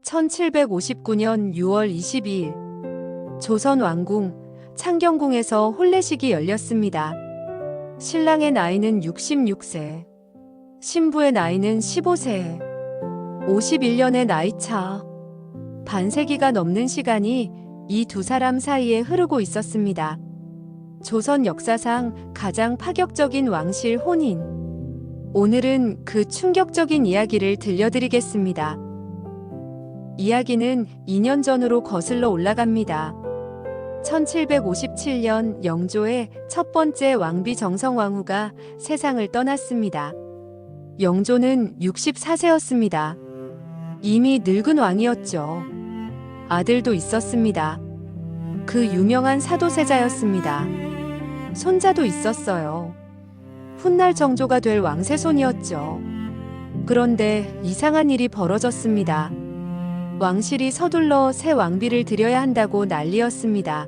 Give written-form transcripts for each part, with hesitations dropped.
1759년 6월 22일 조선 왕궁 창경궁에서 혼례식이 열렸습니다. 신랑의 나이는 66세, 신부의 나이는 15세, 51년의 나이차. 반세기가 넘는 시간이 이 두 사람 사이에 흐르고 있었습니다. 조선 역사상 가장 파격적인 왕실 혼인. 오늘은 그 충격적인 이야기를 들려드리겠습니다. 이야기는 2년 전으로 거슬러 올라갑니다. 1757년 영조의 첫 번째 왕비 정성왕후가 세상을 떠났습니다. 영조는 64세였습니다. 이미 늙은 왕이었죠. 아들도 있었습니다. 그 유명한 사도세자였습니다. 손자도 있었어요. 훗날 정조가 될 왕세손이었죠. 그런데 이상한 일이 벌어졌습니다. 왕실이 서둘러 새 왕비를 들여야 한다고 난리였습니다.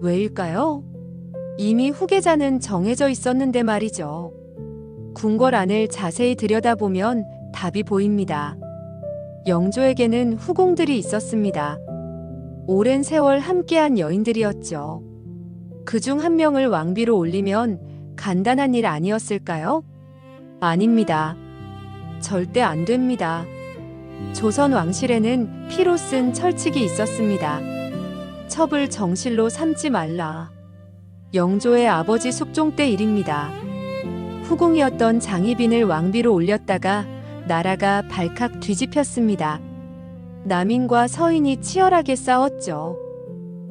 왜일까요? 이미 후계자는 정해져 있었는데 말이죠. 궁궐안을 자세히 들여다보면 답이 보입니다. 영조에게는 후궁들이 있었습니다. 오랜 세월 함께한 여인들이었죠. 그중 한 명을 왕비로 올리면 간단한 일 아니었을까요? 아닙니다. 절대 안 됩니다. 조선 왕실에는 피로 쓴 철칙이 있었습니다. 첩을 정실로 삼지 말라. 영조의 아버지 숙종 때 일입니다. 후궁이었던 장희빈을 왕비로 올렸다가 나라가 발칵 뒤집혔습니다. 남인과 서인이 치열하게 싸웠죠.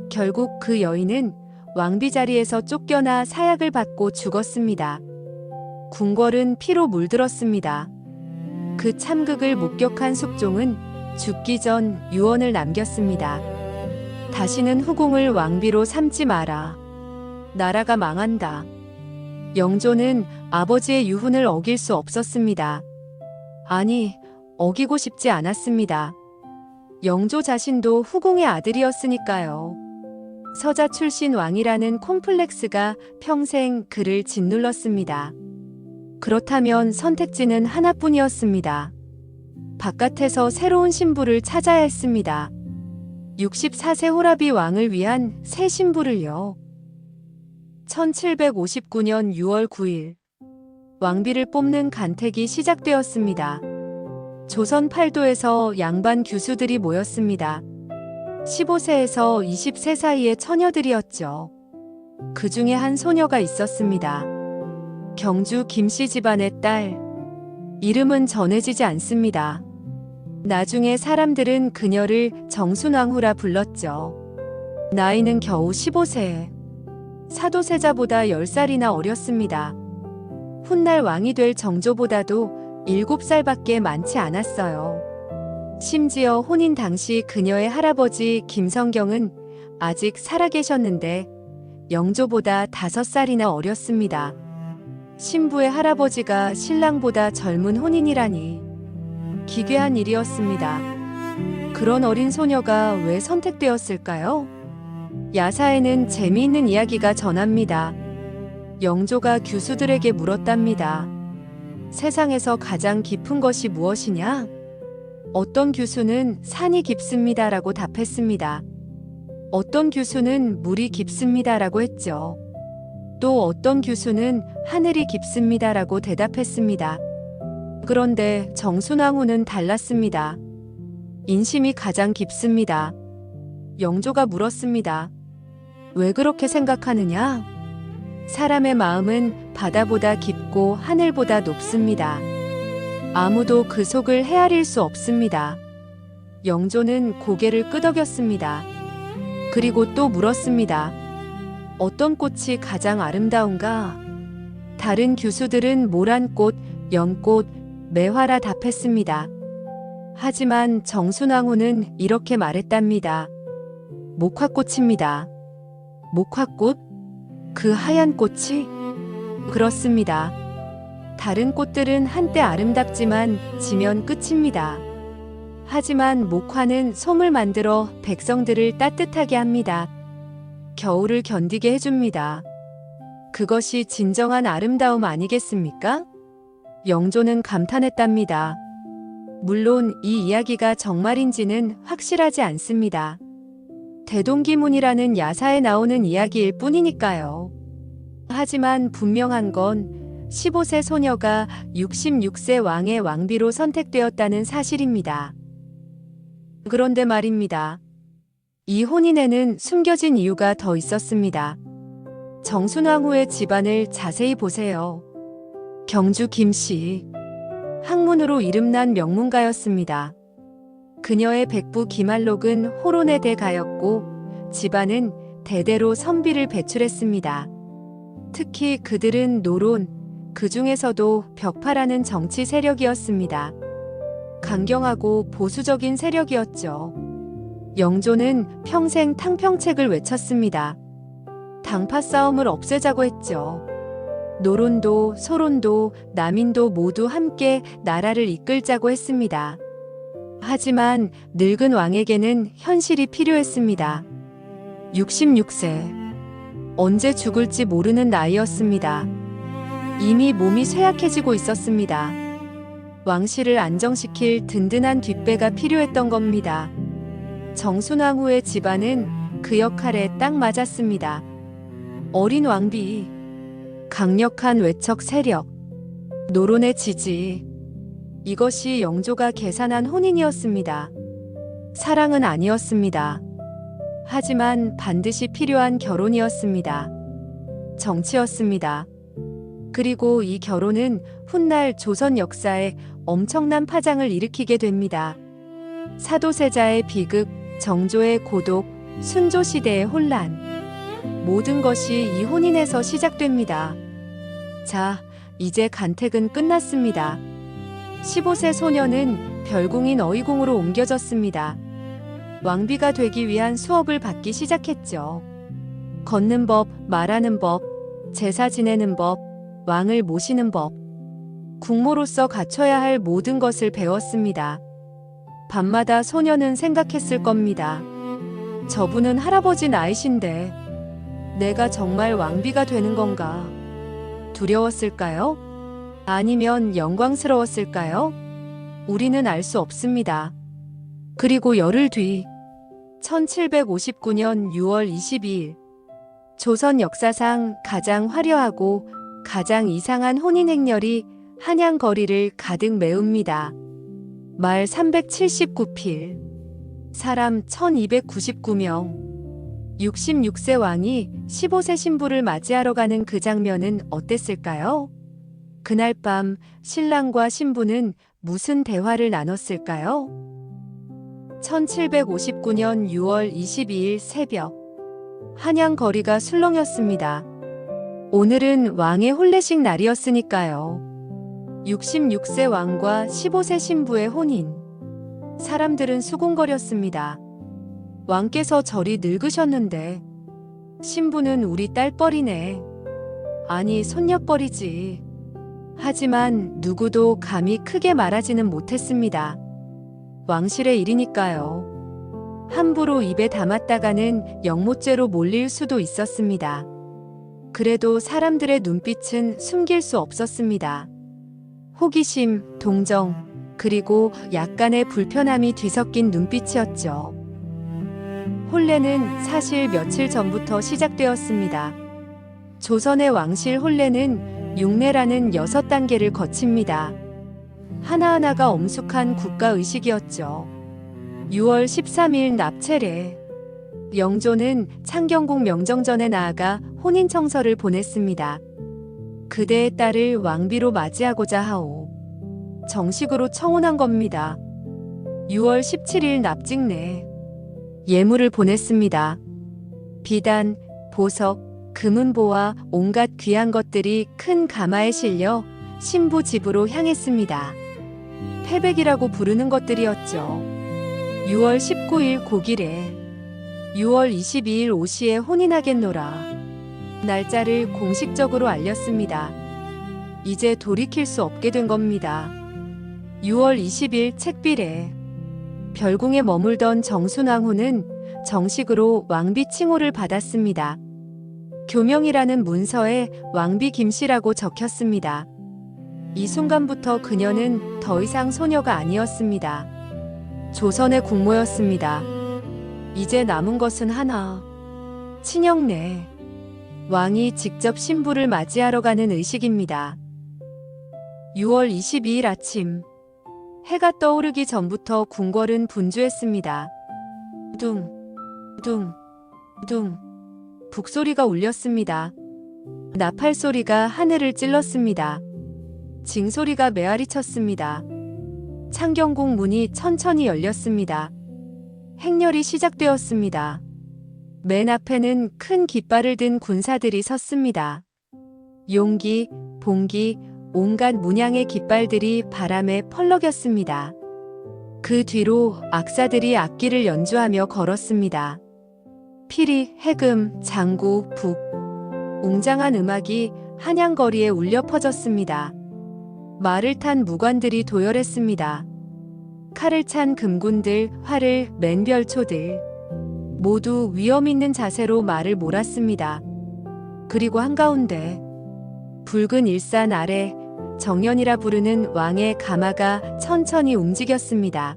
결국 그 여인은 왕비 자리에서 쫓겨나 사약을 받고 죽었습니다. 궁궐은 피로 물들었습니다. 그 참극을 목격한 숙종은 죽기 전 유언을 남겼습니다. 다시는 후궁을 왕비로 삼지 마라. 나라가 망한다. 영조는 아버지의 유훈을 어길 수 없었습니다. 아니, 어기고 싶지 않았습니다. 영조 자신도 후궁의 아들이었으니까요. 서자 출신 왕이라는 콤플렉스가 평생 그를 짓눌렀습니다. 그렇다면 선택지는 하나뿐이었습니다. 바깥에서 새로운 신부를 찾아야 했습니다. 64세 호라비 왕을 위한 새 신부를요. 1759년 6월 9일 왕비를 뽑는 간택이 시작되었습니다. 조선 팔도에서 양반 규수들이 모였습니다. 15세에서 20세 사이의 처녀들이었죠. 그 중에 한 소녀가 있었습니다. 경주 김씨 집안의 딸. 이름은 전해지지 않습니다. 나중에 사람들은 그녀를 정순왕후라 불렀죠. 나이는 겨우 15세. 사도세자보다 10살이나 어렸습니다. 훗날 왕이 될 정조보다도 7살밖에 많지 않았어요. 심지어 혼인 당시 그녀의 할아버지 김성경은 아직 살아계셨는데 영조보다 5살이나 어렸습니다. 신부의 할아버지가 신랑보다 젊은 혼인이라니 기괴한 일이었습니다. 그런 어린 소녀가 왜 선택되었을까요? 야사에는 재미있는 이야기가 전합니다. 영조가 규수들에게 물었답니다. 세상에서 가장 깊은 것이 무엇이냐? 어떤 규수는 산이 깊습니다라고 답했습니다. 어떤 규수는 물이 깊습니다라고 했죠. 또 어떤 규수는 하늘이 깊습니다라고 대답했습니다. 그런데 정순왕후는 달랐습니다. 인심이 가장 깊습니다. 영조가 물었습니다. 왜 그렇게 생각하느냐? 사람의 마음은 바다보다 깊고 하늘보다 높습니다. 아무도 그 속을 헤아릴 수 없습니다. 영조는 고개를 끄덕였습니다. 그리고 또 물었습니다. 어떤 꽃이 가장 아름다운가? 다른 규수들은 모란꽃, 연꽃, 매화라 답했습니다. 하지만 정순왕후는 이렇게 말했답니다. 목화꽃입니다. 목화꽃? 그 하얀 꽃이? 그렇습니다. 다른 꽃들은 한때 아름답지만 지면 끝입니다. 하지만 목화는 솜을 만들어 백성들을 따뜻하게 합니다. 겨울을 견디게 해줍니다. 그것이 진정한 아름다움 아니겠습니까? 영조는 감탄했답니다. 물론 이 이야기가 정말인지는 확실하지 않습니다. 대동기문이라는 야사에 나오는 이야기일 뿐이니까요. 하지만 분명한 건 15세 소녀가 66세 왕의 왕비로 선택되었다는 사실입니다. 그런데 말입니다. 이 혼인에는 숨겨진 이유가 더 있었습니다. 정순왕후의 집안을 자세히 보세요. 경주 김씨. 학문으로 이름난 명문가였습니다. 그녀의 백부 김알록은 호론의 대가였고 집안은 대대로 선비를 배출했습니다. 특히 그들은 노론, 그 중에서도 벽파라는 정치 세력이었습니다. 강경하고 보수적인 세력이었죠. 영조는 평생 탕평책을 외쳤습니다. 당파 싸움을 없애자고 했죠. 노론도 소론도 남인도 모두 함께 나라를 이끌자고 했습니다. 하지만 늙은 왕에게는 현실이 필요했습니다. 66세. 언제 죽을지 모르는 나이였습니다. 이미 몸이 쇠약해지고 있었습니다. 왕실을 안정시킬 든든한 뒷배가 필요했던 겁니다. 정순왕후의 집안은 그 역할에 딱 맞았습니다. 어린 왕비, 강력한 외척 세력, 노론의 지지. 이것이 영조가 계산한 혼인이었습니다. 사랑은 아니었습니다. 하지만 반드시 필요한 결혼이었습니다. 정치였습니다. 그리고 이 결혼은 훗날 조선 역사에 엄청난 파장을 일으키게 됩니다. 사도세자의 비극, 정조의 고독, 순조 시대의 혼란. 모든 것이 이 혼인에서 시작됩니다. 자, 이제 간택은 끝났습니다. 15세 소녀는 별궁인 어이궁으로 옮겨졌습니다. 왕비가 되기 위한 수업을 받기 시작했죠. 걷는 법, 말하는 법, 제사 지내는 법, 왕을 모시는 법. 국모로서 갖춰야 할 모든 것을 배웠습니다. 밤마다 소녀는 생각했을 겁니다. 저분은 할아버지 나이신데 내가 정말 왕비가 되는 건가? 두려웠을까요? 아니면 영광스러웠을까요? 우리는 알 수 없습니다. 그리고 열흘 뒤 1759년 6월 22일 조선 역사상 가장 화려하고 가장 이상한 혼인 행렬이 한양 거리를 가득 메웁니다. 말 379필, 사람 1299명. 66세 왕이 15세 신부를 맞이하러 가는 그 장면은 어땠을까요? 그날 밤 신랑과 신부는 무슨 대화를 나눴을까요? 1759년 6월 22일 새벽, 한양 거리가 술렁였습니다. 오늘은 왕의 혼례식 날이었으니까요. 66세 왕과 15세 신부의 혼인. 사람들은 수군거렸습니다. 왕께서 저리 늙으셨는데 신부는 우리 딸뻘이네. 아니 손녀뻘이지. 하지만 누구도 감히 크게 말하지는 못했습니다. 왕실의 일이니까요. 함부로 입에 담았다가는 영모죄로 몰릴 수도 있었습니다. 그래도 사람들의 눈빛은 숨길 수 없었습니다. 호기심, 동정, 그리고 약간의 불편함이 뒤섞인 눈빛이었죠. 혼례는 사실 며칠 전부터 시작되었습니다. 조선의 왕실 혼례는 육례라는 6단계를 거칩니다. 하나하나가 엄숙한 국가의식이었죠. 6월 13일 납체례. 영조는 창경궁 명정전에 나아가 혼인청서를 보냈습니다. 그대의 딸을 왕비로 맞이하고자 하오. 정식으로 청혼한 겁니다. 6월 17일 납직례. 예물을 보냈습니다. 비단, 보석, 금은보와 온갖 귀한 것들이 큰 가마에 실려 신부 집으로 향했습니다. 패백이라고 부르는 것들이었죠. 6월 19일 고기례. 6월 22일 오시에 혼인하겠노라. 날짜를 공식적으로 알렸습니다. 이제 돌이킬 수 없게 된 겁니다. 6월 20일 책비례. 별궁에 머물던 정순왕후는 정식으로 왕비 칭호를 받았습니다. 교명이라는 문서에 왕비 김씨라고 적혔습니다. 이 순간부터 그녀는 더 이상 소녀가 아니었습니다. 조선의 국모였습니다. 이제 남은 것은 하나. 친형내. 왕이 직접 신부를 맞이하러 가는 의식입니다. 6월 22일 아침. 해가 떠오르기 전부터 궁궐은 분주했습니다. 둥, 둥, 둥. 북소리가 울렸습니다. 나팔 소리가 하늘을 찔렀습니다. 징소리가 메아리 쳤습니다. 창경궁 문이 천천히 열렸습니다. 행렬이 시작되었습니다. 맨 앞에는 큰 깃발을 든 군사들이 섰습니다. 용기, 봉기, 온갖 문양의 깃발들이 바람에 펄럭였습니다. 그 뒤로 악사들이 악기를 연주하며 걸었습니다. 피리, 해금, 장구, 북. 웅장한 음악이 한양거리에 울려 퍼졌습니다. 말을 탄 무관들이 도열했습니다. 칼을 찬 금군들, 활을 맨 별초들. 모두 위험 있는 자세로 말을 몰았습니다. 그리고 한가운데 붉은 일산 아래 정연이라 부르는 왕의 가마가 천천히 움직였습니다.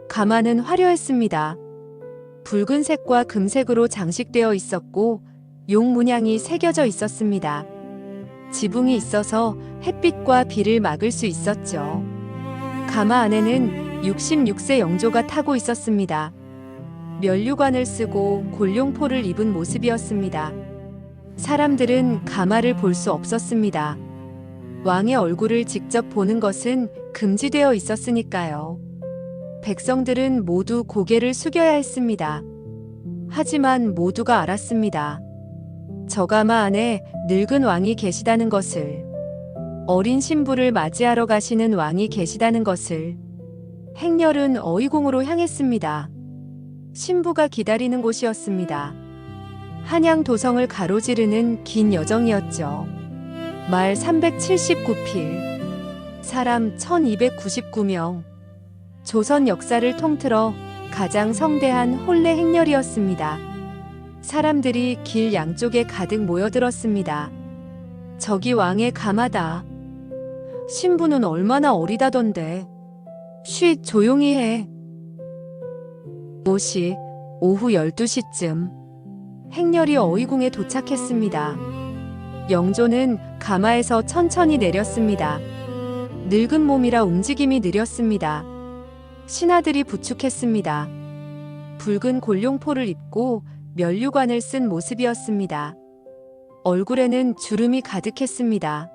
가마는 화려했습니다. 붉은색과 금색으로 장식되어 있었고 용 문양이 새겨져 있었습니다. 지붕이 있어서 햇빛과 비를 막을 수 있었죠. 가마 안에는 66세 영조가 타고 있었습니다. 면류관을 쓰고 골룡포를 입은 모습이었습니다. 사람들은 가마를 볼 수 없었습니다. 왕의 얼굴을 직접 보는 것은 금지되어 있었으니까요. 백성들은 모두 고개를 숙여야 했습니다. 하지만 모두가 알았습니다. 저 가마 안에 늙은 왕이 계시다는 것을, 어린 신부를 맞이하러 가시는 왕이 계시다는 것을. 행렬은 어이궁으로 향했습니다. 신부가 기다리는 곳이었습니다. 한양 도성을 가로지르는 긴 여정이었죠. 말 379필, 사람 1299명. 조선 역사를 통틀어 가장 성대한 혼례 행렬이었습니다. 사람들이 길 양쪽에 가득 모여들었습니다. 저기 왕의 가마다. 신부는 얼마나 어리다던데. 쉿, 조용히 해. 오후 12시쯤 행렬이 어이궁에 도착했습니다. 영조는 가마에서 천천히 내렸습니다. 늙은 몸이라 움직임이 느렸습니다. 신하들이 부축했습니다. 붉은 골룡포를 입고 면류관을 쓴 모습이었습니다. 얼굴에는 주름이 가득했습니다.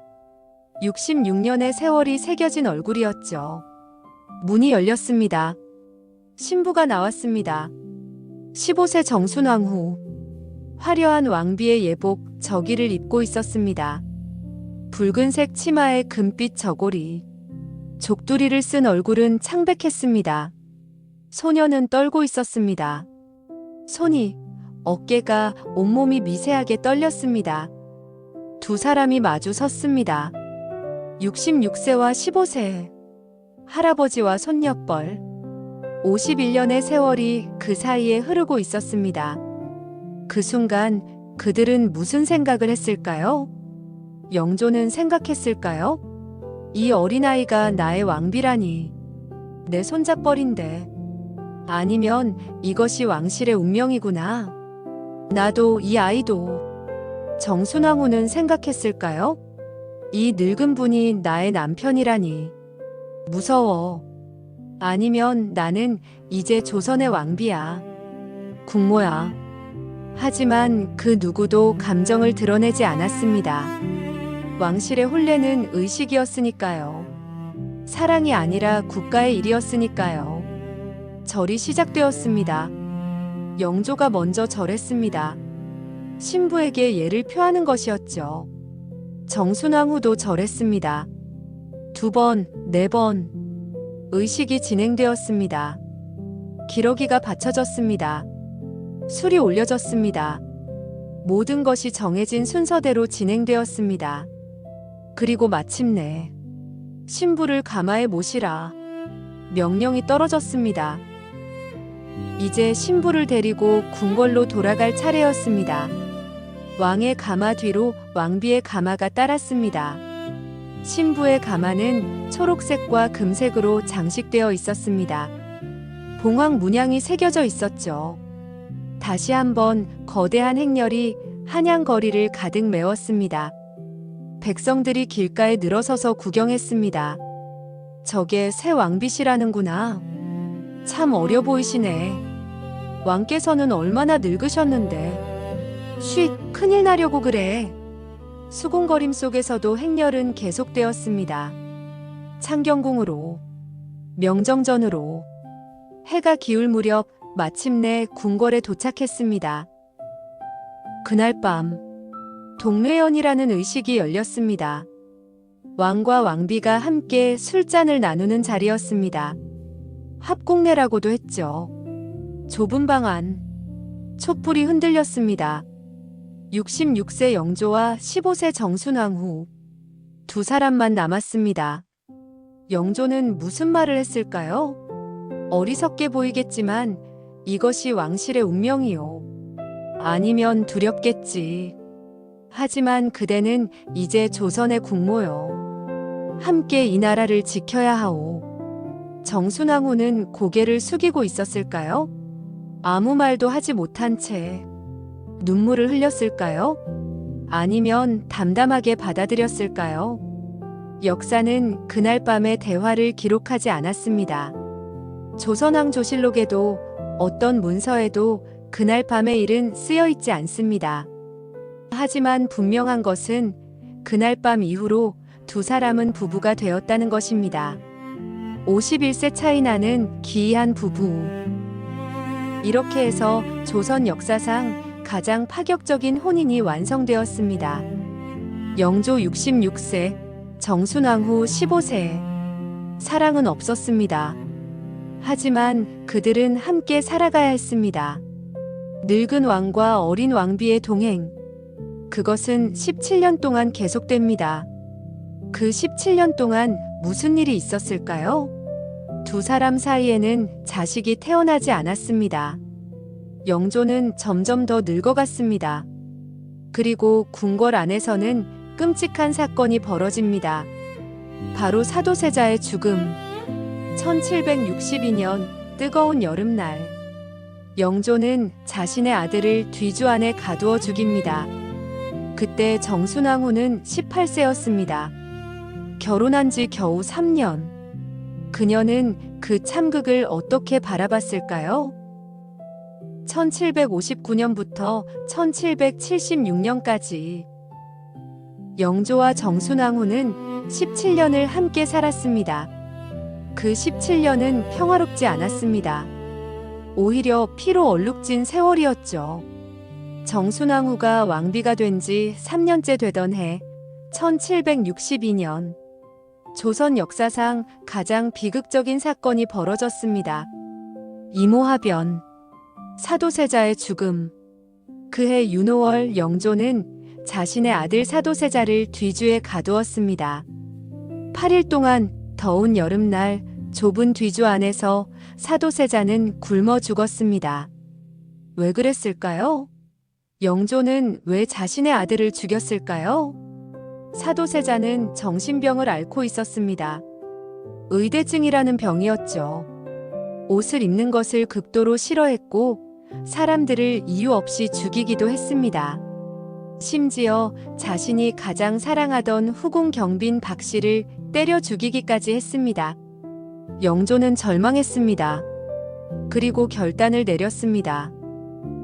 66년의 세월이 새겨진 얼굴이었죠. 문이 열렸습니다. 신부가 나왔습니다. 15세 정순왕후. 화려한 왕비의 예복 저기를 입고 있었습니다. 붉은색 치마에 금빛 저고리. 족두리를 쓴 얼굴은 창백했습니다. 소녀는 떨고 있었습니다. 손이, 어깨가, 온몸이 미세하게 떨렸습니다. 두 사람이 마주 섰습니다. 66세와 15세. 할아버지와 손녀뻘. 51년의 세월이 그 사이에 흐르고 있었습니다. 그 순간 그들은 무슨 생각을 했을까요? 영조는 생각했을까요? 이 어린아이가 나의 왕비라니. 내 손자뻘인데. 아니면 이것이 왕실의 운명이구나. 나도 이 아이도. 정순왕후는 생각했을까요? 이 늙은 분이 나의 남편이라니. 무서워. 아니면 나는 이제 조선의 왕비야. 국모야. 하지만 그 누구도 감정을 드러내지 않았습니다. 왕실의 혼례는 의식이었으니까요. 사랑이 아니라 국가의 일이었으니까요. 절이 시작되었습니다. 영조가 먼저 절했습니다. 신부에게 예를 표하는 것이었죠. 정순왕후도 절했습니다. 2번, 4번. 의식이 진행되었습니다. 기러기가 받쳐졌습니다. 술이 올려졌습니다. 모든 것이 정해진 순서대로 진행되었습니다. 그리고 마침내 신부를 가마에 모시라. 명령이 떨어졌습니다. 이제 신부를 데리고 궁궐로 돌아갈 차례였습니다. 왕의 가마 뒤로 왕비의 가마가 따랐습니다. 신부의 가마는 초록색과 금색으로 장식되어 있었습니다. 봉황 문양이 새겨져 있었죠. 다시 한번 거대한 행렬이 한양 거리를 가득 메웠습니다. 백성들이 길가에 늘어서서 구경했습니다. 저게 새 왕빗이라는구나. 참 어려 보이시네. 왕께서는 얼마나 늙으셨는데. 쉿, 큰일 나려고 그래. 수군거림 속에서도 행렬은 계속되었습니다. 창경궁으로, 명정전으로. 해가 기울 무렵 마침내 궁궐에 도착했습니다. 그날 밤 동례연이라는 의식이 열렸습니다. 왕과 왕비가 함께 술잔을 나누는 자리였습니다. 합궁례라고도 했죠. 좁은 방 안, 촛불이 흔들렸습니다. 66세 영조와 15세 정순왕후 두 사람만 남았습니다. 영조는 무슨 말을 했을까요? 어리석게 보이겠지만 이것이 왕실의 운명이요. 아니면 두렵겠지. 하지만 그대는 이제 조선의 국모요. 함께 이 나라를 지켜야 하오. 정순왕후는 고개를 숙이고 있었을까요? 아무 말도 하지 못한 채 눈물을 흘렸을까요? 아니면 담담하게 받아들였을까요? 역사는 그날 밤의 대화를 기록하지 않았습니다. 조선왕조실록에도 어떤 문서에도 그날 밤의 일은 쓰여 있지 않습니다. 하지만 분명한 것은 그날 밤 이후로 두 사람은 부부가 되었다는 것입니다. 51세 차이 나는 기이한 부부. 이렇게 해서 조선 역사상 가장 파격적인 혼인이 완성되었습니다. 영조 66세, 정순왕후 15세. 사랑은 없었습니다. 하지만 그들은 함께 살아가야 했습니다. 늙은 왕과 어린 왕비의 동행. 그것은 17년 동안 계속됩니다. 그 17년 동안 무슨 일이 있었을까요? 두 사람 사이에는 자식이 태어나지 않았습니다. 영조는 점점 더 늙어갔습니다. 그리고 궁궐 안에서는 끔찍한 사건이 벌어집니다. 바로 사도세자의 죽음. 1762년 뜨거운 여름날, 영조는 자신의 아들을 뒤주 안에 가두어 죽입니다. 그때 정순왕후는 18세였습니다. 결혼한 지 겨우 3년. 그녀는 그 참극을 어떻게 바라봤을까요? 1759년부터 1776년까지 영조와 정순왕후는 17년을 함께 살았습니다. 그 17년은 평화롭지 않았습니다. 오히려 피로 얼룩진 세월이었죠. 정순왕후가 왕비가 된 지 3년째 되던 해 1762년 조선 역사상 가장 비극적인 사건이 벌어졌습니다. 이모하변, 사도세자의 죽음. 그해 윤호월 영조는 자신의 아들 사도세자를 뒤주에 가두었습니다. 8일 동안 더운 여름날 좁은 뒤주 안에서 사도세자는 굶어 죽었습니다. 왜 그랬을까요? 영조는 왜 자신의 아들을 죽였을까요? 사도세자는 정신병을 앓고 있었습니다. 의대증이라는 병이었죠. 옷을 입는 것을 극도로 싫어했고 사람들을 이유 없이 죽이기도 했습니다. 심지어 자신이 가장 사랑하던 후궁 경빈 박씨를 때려 죽이기까지 했습니다. 영조는 절망했습니다. 그리고 결단을 내렸습니다.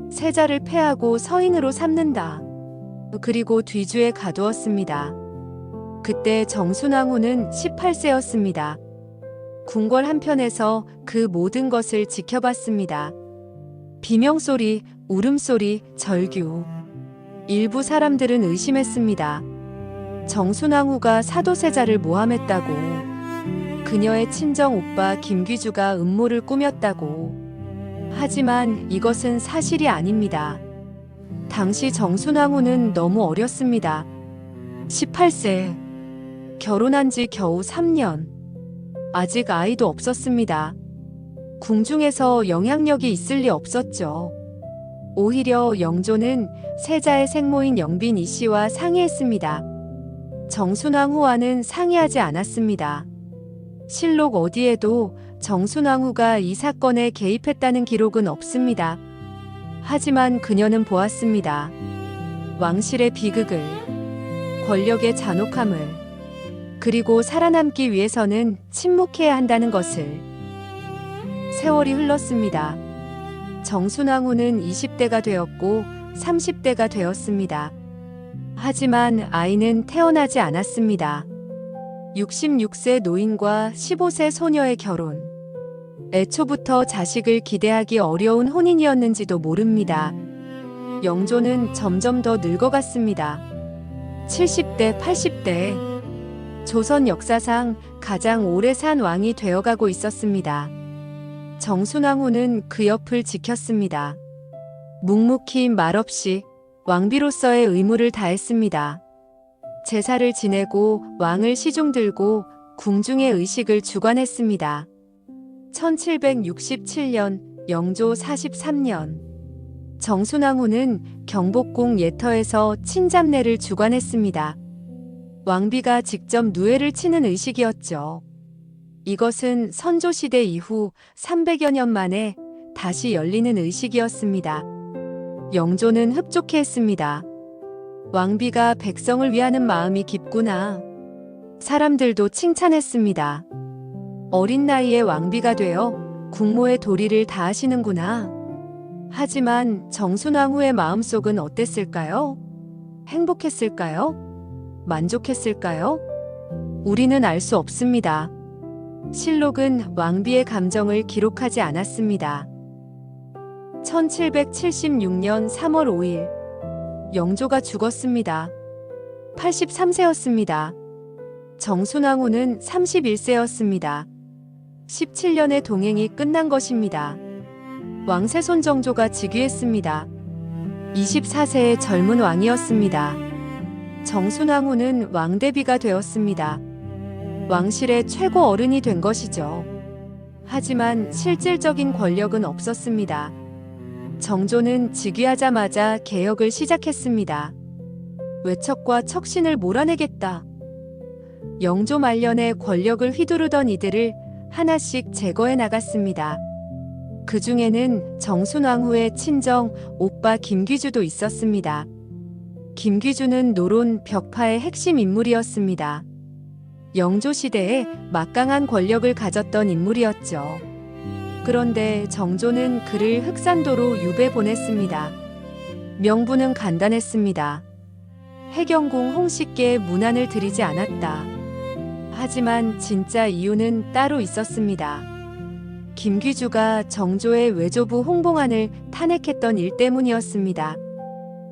세자를 패하고 서인으로 삼는다. 그리고 뒤주에 가두었습니다. 그때 정순왕후는 18세였습니다. 궁궐 한편에서 그 모든 것을 지켜봤습니다. 비명소리, 울음소리, 절규. 일부 사람들은 의심했습니다. 정순왕후가 사도세자를 모함했다고. 그녀의 친정 오빠 김귀주가 음모를 꾸몄다고. 하지만 이것은 사실이 아닙니다. 당시 정순왕후는 너무 어렸습니다. 18세. 결혼한 지 겨우 3년. 아직 아이도 없었습니다. 궁중에서 영향력이 있을 리 없었죠. 오히려 영조는 세자의 생모인 영빈 이씨와 상의했습니다. 정순왕후와는 상의하지 않았습니다. 실록 어디에도 정순왕후가 이 사건에 개입했다는 기록은 없습니다. 하지만 그녀는 보았습니다. 왕실의 비극을, 권력의 잔혹함을, 그리고 살아남기 위해서는 침묵해야 한다는 것을. 세월이 흘렀습니다. 정순왕후는 20대가 되었고 30대가 되었습니다. 하지만 아이는 태어나지 않았습니다. 66세 노인과 15세 소녀의 결혼. 애초부터 자식을 기대하기 어려운 혼인이었는지도 모릅니다. 영조는 점점 더 늙어갔습니다. 70대, 80대. 조선 역사상 가장 오래 산 왕이 되어가고 있었습니다. 정순왕후는 그 옆을 지켰습니다. 묵묵히 말없이 왕비로서의 의무를 다했습니다. 제사를 지내고 왕을 시중 들고 궁중의 의식을 주관했습니다. 1767년 영조 43년 정순왕후는 경복궁 예터에서 친잡례를 주관했습니다. 왕비가 직접 누에를 치는 의식이었죠. 이것은 선조시대 이후 300여 년 만에 다시 열리는 의식이었습니다. 영조는 흡족해했습니다. 왕비가 백성을 위하는 마음이 깊구나. 사람들도 칭찬했습니다. 어린 나이에 왕비가 되어 국모의 도리를 다하시는구나. 하지만 정순왕후의 마음속은 어땠을까요? 행복했을까요? 만족했을까요? 우리는 알 수 없습니다. 실록은 왕비의 감정을 기록하지 않았습니다. 1776년 3월 5일 영조가 죽었습니다. 83세였습니다. 정순왕후는 31세였습니다. 17년의 동행이 끝난 것입니다. 왕세손 정조가 즉위했습니다. 24세의 젊은 왕이었습니다. 정순왕후는 왕대비가 되었습니다. 왕실의 최고 어른이 된 것이죠. 하지만 실질적인 권력은 없었습니다. 정조는 즉위하자마자 개혁을 시작했습니다. 외척과 척신을 몰아내겠다. 영조 말년에 권력을 휘두르던 이들을 하나씩 제거해 나갔습니다. 그 중에는 정순왕후의 친정 오빠 김귀주도 있었습니다. 김귀주는 노론 벽파의 핵심 인물이었습니다. 영조 시대에 막강한 권력을 가졌던 인물이었죠. 그런데 정조는 그를 흑산도로 유배 보냈습니다. 명분은 간단했습니다. 해경궁 홍씨께 문안을 드리지 않았다. 하지만 진짜 이유는 따로 있었습니다. 김귀주가 정조의 외조부 홍봉안을 탄핵했던 일 때문이었습니다.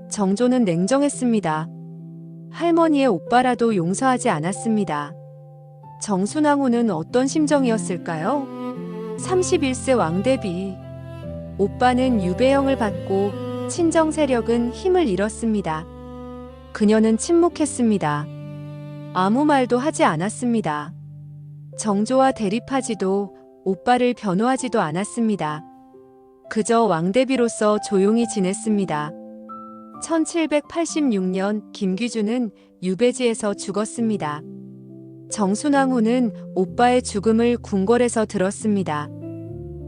정조는 냉정했습니다. 할머니의 오빠라도 용서하지 않았습니다. 정순왕후는 어떤 심정이었을까요? 31세 왕대비. 오빠는 유배형을 받고 친정 세력은 힘을 잃었습니다. 그녀는 침묵했습니다. 아무 말도 하지 않았습니다. 정조와 대립하지도 오빠를 변호하지도 않았습니다. 그저 왕대비로서 조용히 지냈습니다. 1786년 김귀주는 유배지에서 죽었습니다. 정순왕후는 오빠의 죽음을 궁궐에서 들었습니다.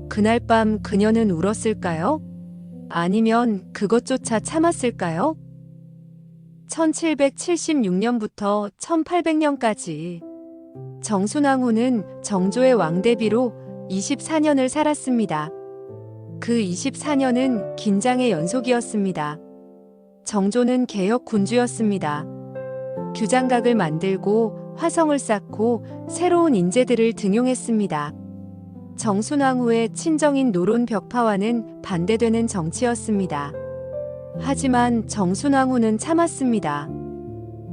그날 밤 그녀는 울었을까요? 아니면 그것조차 참았을까요? 1776년부터 1800년까지 정순왕후는 정조의 왕대비로 24년을 살았습니다. 그 24년은 긴장의 연속이었습니다. 정조는 개혁 군주였습니다. 규장각을 만들고 화성을 쌓고 새로운 인재들을 등용했습니다. 정순왕후의 친정인 노론 벽파와는 반대되는 정치였습니다. 하지만 정순왕후는 참았습니다.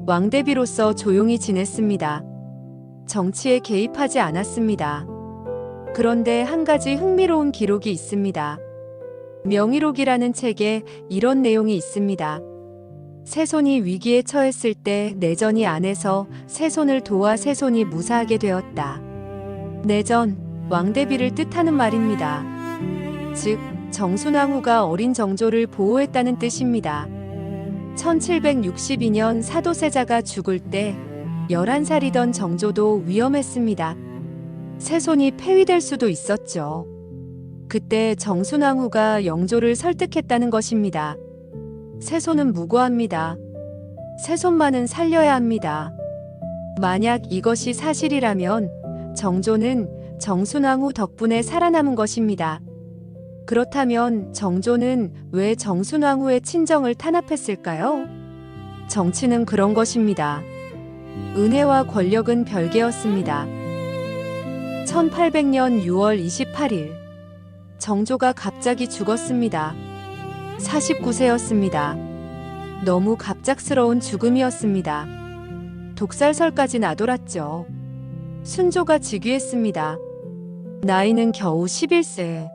왕대비로서 조용히 지냈습니다. 정치에 개입하지 않았습니다. 그런데 한 가지 흥미로운 기록이 있습니다. 명의록이라는 책에 이런 내용이 있습니다. 세손이 위기에 처했을 때 내전이 안에서 세손을 도와 세손이 무사하게 되었다. 내전, 왕대비를 뜻하는 말입니다. 즉, 정순왕후가 어린 정조를 보호했다는 뜻입니다. 1762년 사도세자가 죽을 때 11살이던 정조도 위험했습니다. 세손이 폐위될 수도 있었죠. 그때 정순왕후가 영조를 설득했다는 것입니다. 세손은 무고합니다. 세손만은 살려야 합니다. 만약 이것이 사실이라면 정조는 정순왕후 덕분에 살아남은 것입니다. 그렇다면 정조는 왜 정순왕후의 친정을 탄압했을까요? 정치는 그런 것입니다. 은혜와 권력은 별개였습니다. 1800년 6월 28일 정조가 갑자기 죽었습니다. 49세였습니다. 너무 갑작스러운 죽음이었습니다. 독살설까지 나돌았죠. 순조가 즉위했습니다. 나이는 겨우 11세.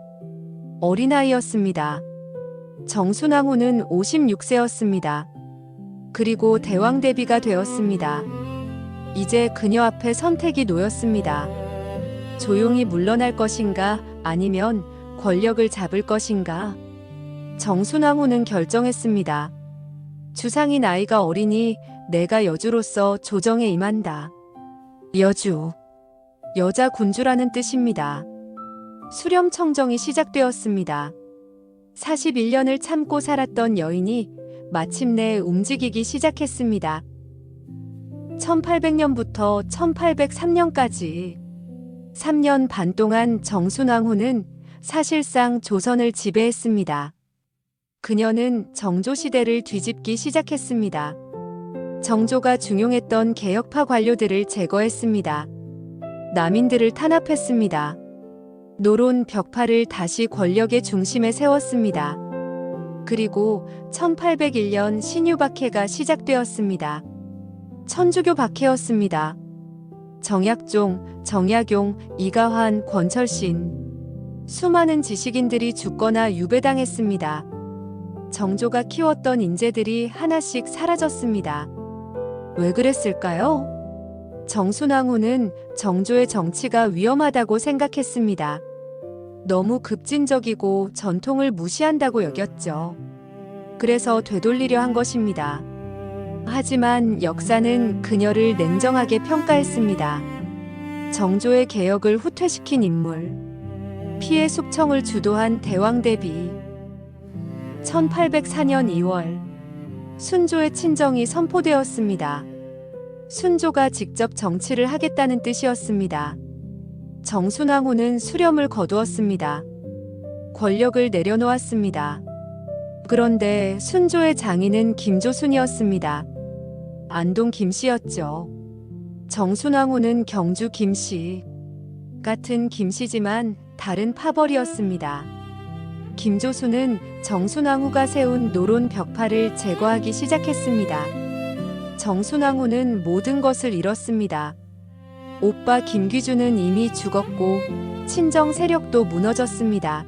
어린아이였습니다. 정순왕후는 56세였습니다. 그리고 대왕대비가 되었습니다. 이제 그녀 앞에 선택이 놓였습니다. 조용히 물러날 것인가 아니면 권력을 잡을 것인가? 정순왕후는 결정했습니다. 주상이 나이가 어리니 내가 여주로서 조정에 임한다. 여주, 여자 군주라는 뜻입니다. 수렴청정이 시작되었습니다. 41년을 참고 살았던 여인이 마침내 움직이기 시작했습니다. 1800년부터 1803년까지 3년 반 동안 정순왕후는 사실상 조선을 지배했습니다. 그녀는 정조시대를 뒤집기 시작했습니다. 정조가 중용했던 개혁파 관료들을 제거했습니다. 남인들을 탄압했습니다. 노론 벽파를 다시 권력의 중심에 세웠습니다. 그리고 1801년 신유박해가 시작되었습니다. 천주교 박해였습니다. 정약종, 정약용, 이가환, 권철신 수많은 지식인들이 죽거나 유배당했습니다. 정조가 키웠던 인재들이 하나씩 사라졌습니다. 왜 그랬을까요? 정순왕후는 정조의 정치가 위험하다고 생각했습니다. 너무 급진적이고 전통을 무시한다고 여겼죠. 그래서 되돌리려 한 것입니다. 하지만 역사는 그녀를 냉정하게 평가했습니다. 정조의 개혁을 후퇴시킨 인물, 피해 숙청을 주도한 대왕대비. 1804년 2월 순조의 친정이 선포되었습니다. 순조가 직접 정치를 하겠다는 뜻이었습니다. 정순왕후는 수렴을 거두었습니다. 권력을 내려놓았습니다. 그런데 순조의 장인은 김조순이었습니다. 안동 김씨였죠. 정순왕후는 경주 김씨. 같은 김씨지만 다른 파벌이었습니다. 김조순은 정순왕후가 세운 노론 벽파를 제거하기 시작했습니다. 정순왕후는 모든 것을 잃었습니다. 오빠 김귀주는 이미 죽었고 친정 세력도 무너졌습니다.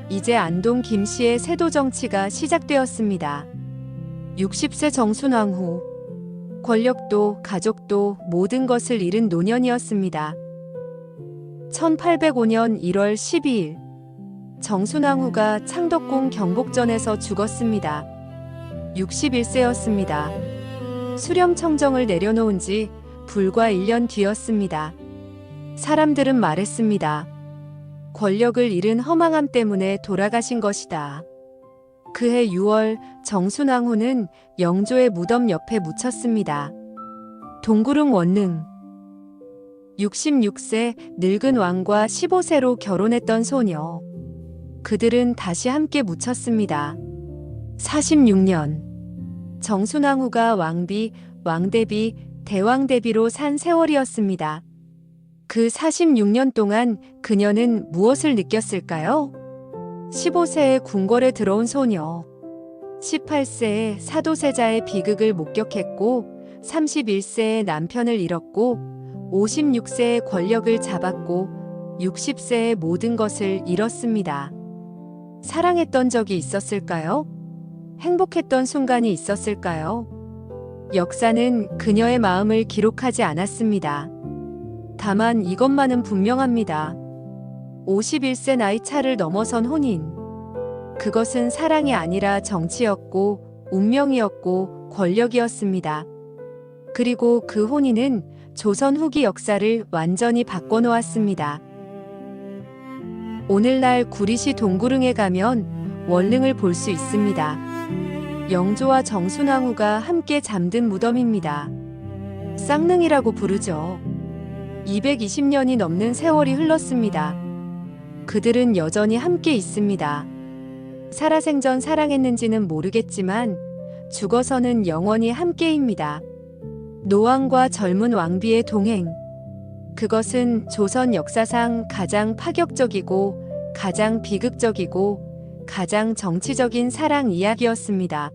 이제 안동 김씨의 세도 정치가 시작되었습니다. 60세 정순왕후. 권력도 가족도 모든 것을 잃은 노년이었습니다. 1805년 1월 12일 정순왕후가 창덕궁 경복전에서 죽었습니다. 61세였습니다. 수렴청정을 내려놓은 지 불과 1년 뒤였습니다. 사람들은 말했습니다. 권력을 잃은 허망함 때문에 돌아가신 것이다. 그해 6월 정순왕후는 영조의 무덤 옆에 묻혔습니다. 동구릉 원릉. 66세 늙은 왕과 15세로 결혼했던 소녀. 그들은 다시 함께 묻혔습니다. 46년 정순왕후가 왕비, 왕대비, 대왕대비로 산 세월이었습니다. 그 46년 동안 그녀는 무엇을 느꼈을까요? 15세에 궁궐에 들어온 소녀, 18세에 사도세자의 비극을 목격했고 31세에 남편을 잃었고 56세에 권력을 잡았고 60세에 모든 것을 잃었습니다. 사랑했던 적이 있었을까요? 행복했던 순간이 있었을까요? 역사는 그녀의 마음을 기록하지 않았습니다. 다만 이것만은 분명합니다. 51세 나이 차를 넘어선 혼인. 그것은 사랑이 아니라 정치였고 운명이었고 권력이었습니다. 그리고 그 혼인은 조선 후기 역사를 완전히 바꿔놓았습니다. 오늘날 구리시 동구릉에 가면 원릉을 볼 수 있습니다. 영조와 정순왕후가 함께 잠든 무덤입니다. 쌍릉이라고 부르죠. 220년이 넘는 세월이 흘렀습니다. 그들은 여전히 함께 있습니다. 살아생전 사랑했는지는 모르겠지만 죽어서는 영원히 함께입니다. 노왕과 젊은 왕비의 동행. 그것은 조선 역사상 가장 파격적이고 가장 비극적이고 가장 정치적인 사랑 이야기였습니다.